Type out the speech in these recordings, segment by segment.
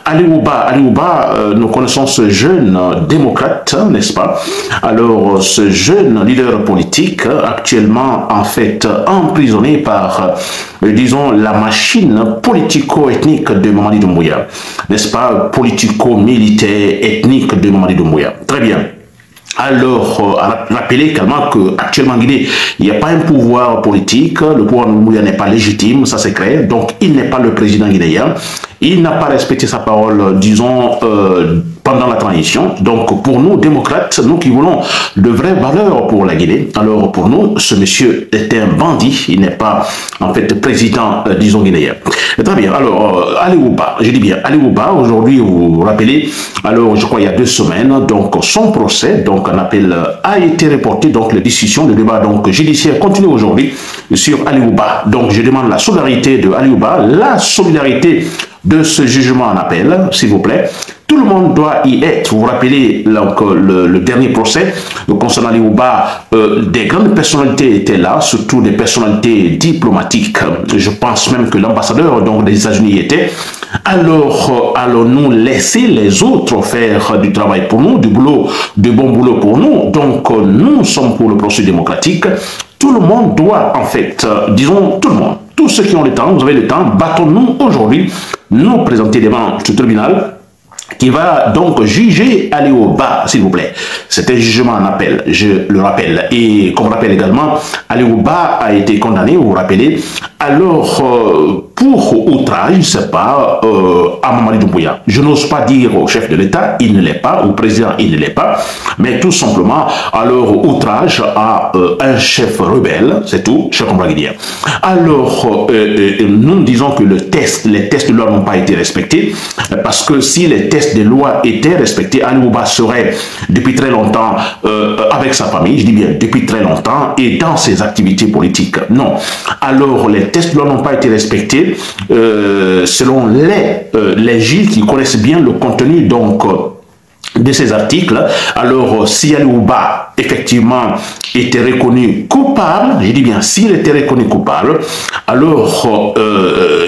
Ali Ouba, nous connaissons ce jeune démocrate, n'est-ce pas? Alors, ce jeune leader politique, actuellement, en fait, emprisonné par, disons, la machine politico-ethnique de Mamadi Doumbouya, n'est-ce pas? Politico-militaire, ethnique de Mamadi Doumbouya. Très bien. Alors, rappelez également qu'actuellement en Guinée, il n'y a pas un pouvoir politique, le pouvoir Doumbouya n'est pas légitime, ça c'est clair, donc il n'est pas le président guinéen, il n'a pas respecté sa parole, disons, pendant la transition. Donc pour nous, démocrates, nous qui voulons de vraies valeurs pour la Guinée, alors pour nous, ce monsieur est un bandit, il n'est pas en fait président, disons, guinéen. Très bien, alors Ali Ouba, je dis bien Ali Ouba, aujourd'hui vous vous rappelez, alors je crois il y a 2 semaines, donc son procès, donc un appel a été reporté, donc les discussions, le débat donc judiciaire continue aujourd'hui sur Ali Ouba. Donc je demande la solidarité de Ali Ouba, la solidarité de ce jugement en appel, s'il vous plaît. Tout le monde doit y être. Vous vous rappelez donc, le dernier procès concernant Ali Ouba, des grandes personnalités étaient là, surtout des personnalités diplomatiques. Je pense même que l'ambassadeur des États-Unis y était. Alors, allons-nous laisser les autres faire du travail pour nous, du bon boulot pour nous? Donc, nous sommes pour le processus démocratique. Tout le monde doit, en fait, disons tout le monde, tous ceux qui ont le temps, vous avez le temps, battons-nous aujourd'hui, nous présenter devant ce tribunal qui va donc juger Ali Ouba, s'il vous plaît. C'est un jugement en appel, je le rappelle. Et comme on rappelle également, Ali Ouba a été condamné, vous vous rappelez, alors pour outrage, je ne sais pas, à Mamadi Doumbouya. Je n'ose pas dire au chef de l'État, il ne l'est pas, au président, il ne l'est pas, mais tout simplement, alors outrage à un chef rebelle, c'est tout, cher compagnie. Alors, nous disons que les tests de loi n'ont pas été respectés, parce que si les tests de loi étaient respectés, Ali Ouba serait depuis très longtemps avec sa famille, je dis bien depuis très longtemps, et dans ses activités politiques. Non. Alors, les tests de loi n'ont pas été respectés selon les juges qui connaissent bien le contenu donc de ces articles. Alors, si Ali Ouba, effectivement, était reconnu coupable, je dis bien, s'il était reconnu coupable, alors,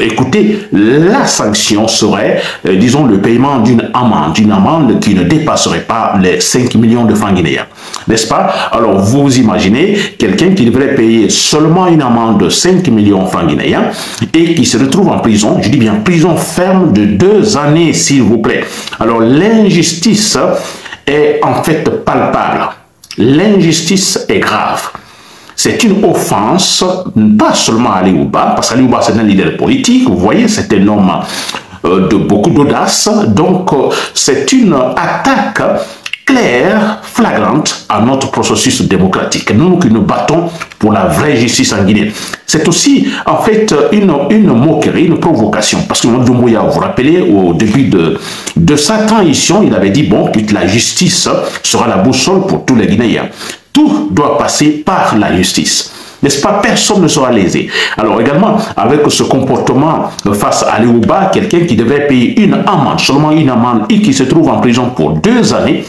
écoutez, la sanction serait, disons, le paiement d'une amende qui ne dépasserait pas les 5 millions de francs guinéens. N'est-ce pas? Alors, vous imaginez quelqu'un qui devrait payer seulement une amende de 5 millions de francs guinéens et qui se retrouve en prison, je dis bien prison ferme de 2 années, s'il vous plaît. Alors, l'injustice est en fait palpable. L'injustice est grave. C'est une offense, pas seulement à Ali Ouba, parce qu'Ali Ouba c'est un leader politique, vous voyez, c'est un homme de beaucoup d'audace, donc c'est une attaque claire, flagrante à notre processus démocratique. Nous qui nous battons pour la vraie justice en Guinée. C'est aussi, en fait, une moquerie, une provocation. Parce que Mamadi Doumbouya, vous vous rappelez, au début de sa transition, il avait dit, bon, que la justice sera la boussole pour tous les Guinéens. Tout doit passer par la justice. N'est-ce pas? Personne ne sera lésé. Alors également, avec ce comportement face à Ali Ouba, quelqu'un qui devait payer une amende, seulement une amende, et qui se trouve en prison pour 2 années,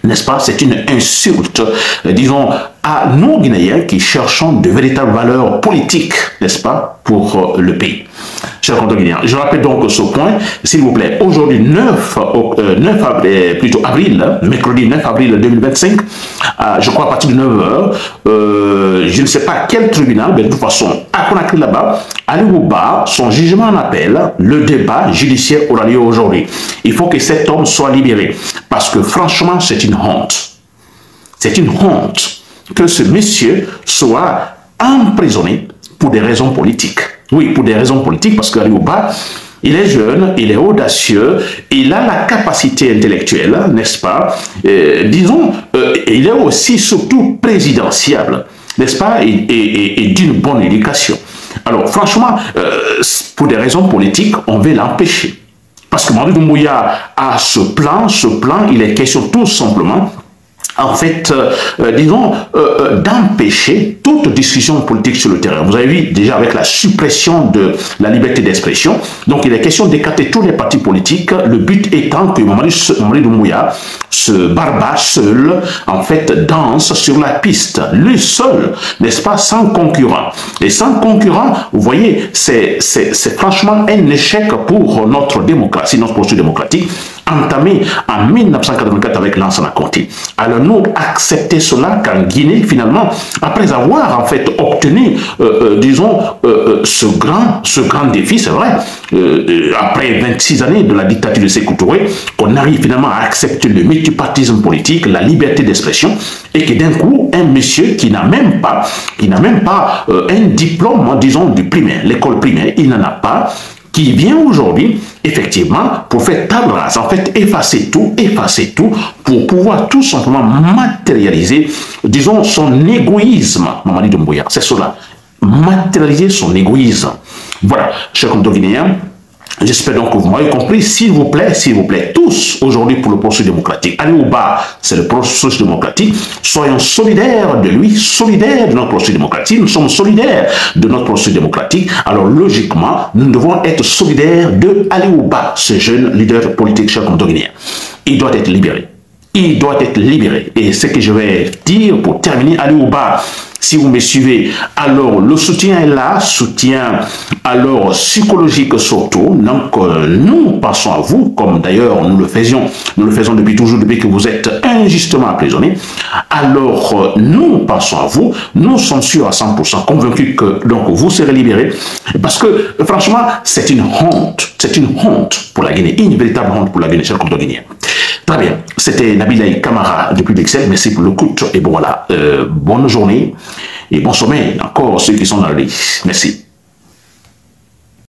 n'est-ce pas? C'est une insulte, disons, à nous Guinéens qui cherchons de véritables valeurs politiques, n'est-ce pas, pour le pays. Chers Guinéens, je rappelle donc ce point, s'il vous plaît. Aujourd'hui, 9 avril, mercredi 9 avril 2025, je crois à partir de 9 h, je ne sais pas quel tribunal, mais de toute façon, à Conakry là-bas, Ali Ouba, son jugement en appel, le débat judiciaire aura lieu aujourd'hui. Il faut que cet homme soit libéré, parce que franchement, c'est une honte. C'est une honte que ce monsieur soit emprisonné pour des raisons politiques. Oui, pour des raisons politiques, parce qu'Ali Ouba, il est jeune, il est audacieux, il a la capacité intellectuelle, n'est-ce pas? Disons, il est aussi surtout présidentiable, n'est-ce pas? Et d'une bonne éducation. Alors, franchement, pour des raisons politiques, on veut l'empêcher. Parce que Mamadi Doumbouya a ce plan, il est question tout simplement en fait, disons, d'empêcher toute discussion politique sur le terrain. Vous avez vu déjà avec la suppression de la liberté d'expression, donc il est question d'écarter tous les partis politiques, le but étant que Mamadi Doumbouya, ce barbare seul, en fait, danse sur la piste, lui seul, n'est-ce pas, sans concurrent. Et sans concurrent, vous voyez, c'est franchement un échec pour notre démocratie, notre processus démocratique, entamé en 1984 avec Lansana Conté. Alors nous accepter cela qu'en Guinée, finalement, après avoir en fait obtenu, disons, ce grand défi, c'est vrai, après 26 années de la dictature de Sékou Touré, qu'on arrive finalement à accepter le multipartisme politique, la liberté d'expression, et que d'un coup, un monsieur qui n'a même pas un diplôme, disons, du primaire, l'école primaire, il n'en a pas, qui vient aujourd'hui, effectivement, pour faire table rase, en fait, effacer tout, pour pouvoir tout simplement matérialiser, disons, son égoïsme, Mamadi Doumbouya, c'est cela, matérialiser son égoïsme. Voilà, chers Guinéens, j'espère donc que vous m'avez compris. S'il vous plaît, tous, aujourd'hui pour le processus démocratique. Allez au bas, c'est le processus démocratique. Soyons solidaires de lui, solidaires de notre processus démocratique. Nous sommes solidaires de notre processus démocratique. Alors, logiquement, nous devons être solidaires de Ali Ouba, ce jeune leader politique, cher Guinéen. Il doit être libéré. Il doit être libéré. Et ce que je vais dire pour terminer, Ali Ouba, si vous me suivez, alors le soutien est là, soutien alors psychologique surtout. Donc nous pensons à vous, comme d'ailleurs nous le faisions depuis toujours, depuis que vous êtes injustement emprisonné. Alors nous pensons à vous, nous sommes sûrs à 100% convaincus que donc vous serez libérés, parce que franchement c'est une honte pour la Guinée, une véritable honte pour la Guinée, chers Guinéens. Très bien, c'était Nabil Camara depuis Bruxelles, merci pour le coup, et bon voilà, bonne journée et bon sommeil encore ceux qui sont dans le lit. Merci.